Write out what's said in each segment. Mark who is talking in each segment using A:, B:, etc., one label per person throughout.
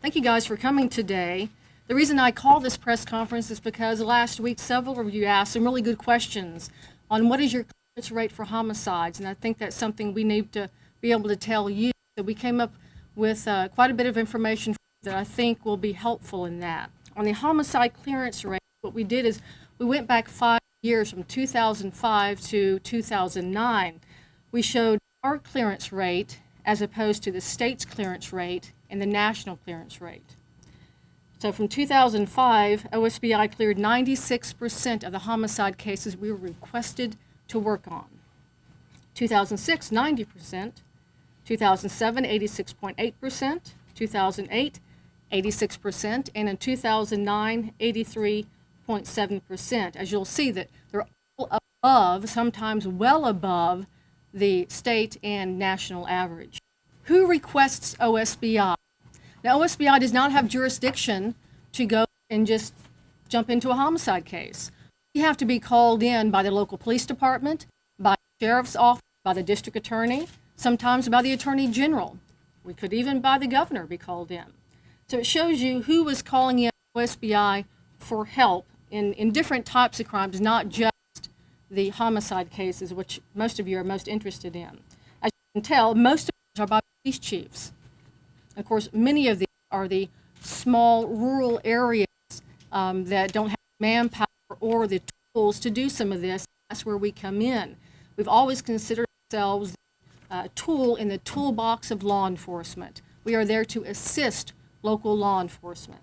A: Thank you guys for coming today. The reason I call this press conference is because last week several of you asked some really good questions on what is your clearance rate for homicides, and I think that's something we need to be able to tell you. So we came up with quite a bit of information that I think will be helpful in that. On the homicide clearance rate, what we did is we went back 5 years from 2005 to 2009. We showed our clearance rate as opposed to the state's clearance rate and the national clearance rate. So from 2005, OSBI cleared 96% of the homicide cases we were requested to work on. 2006, 90%. 2007, 86.8%. 2008, 86%. And in 2009, 83.7%. As you'll see that they're all above, sometimes well above, the state and national average. Who requests OSBI? Now, OSBI does not have jurisdiction to go and just jump into a homicide case. You have to be called in by the local police department, by the sheriff's office, by the district attorney, sometimes by the attorney general. We could even by the governor be called in. So it shows you who was calling in OSBI for help in different types of crimes, not just the homicide cases, which most of you are most interested in. As you can tell, most of these are by police chiefs. Of course, many of these are the small rural areas that don't have manpower or the tools to do some of this. That's where we come in. We've always considered ourselves a tool in the toolbox of law enforcement. We are there to assist local law enforcement.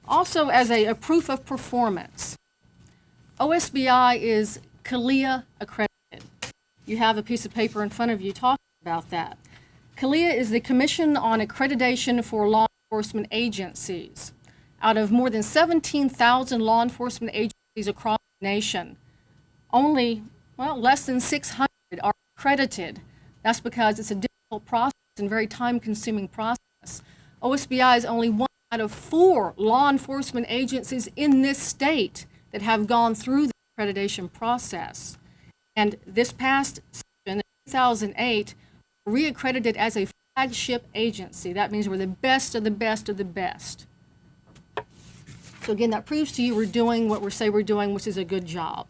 A: Also, as a proof of performance, OSBI is CALEA accredited. You have a piece of paper in front of you talking about that. CALEA is the Commission on Accreditation for Law Enforcement Agencies. Out of more than 17,000 law enforcement agencies across the nation, only, less than 600 are accredited. That's because it's a difficult process and very time-consuming process. OSBI is only one out of 4 law enforcement agencies in this state that have gone through the accreditation process. And this past session, in 2008, reaccredited as a flagship agency. That means we're the best of the best of the best. So again, that proves to you we're doing what we say we're doing, which is a good job.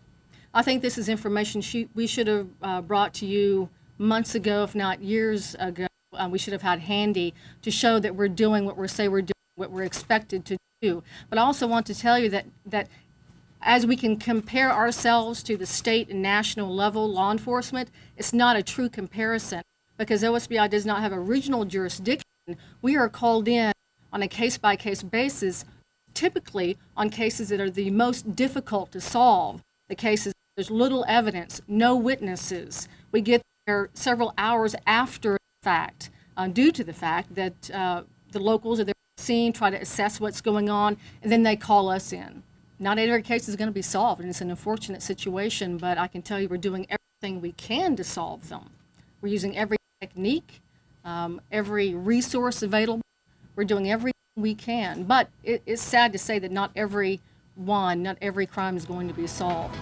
A: I think this is information we should have brought to you months ago, if not years ago. We should have had handy to show that we're doing what we say we're doing, what we're expected to do. But I also want to tell you that as we can compare ourselves to the state and national level law enforcement, it's not a true comparison because OSBI does not have a regional jurisdiction. We are called in on a case-by-case basis, typically on cases that are the most difficult to solve, the cases there's little evidence, no witnesses. We get there several hours after the fact due to the fact that the locals are there at the scene, try to assess what's going on, and then they call us in. Not every case is going to be solved, and it's an unfortunate situation, but I can tell you we're doing everything we can to solve them. We're using every technique, every resource available. We're doing everything we can, but it's sad to say that not every crime is going to be solved.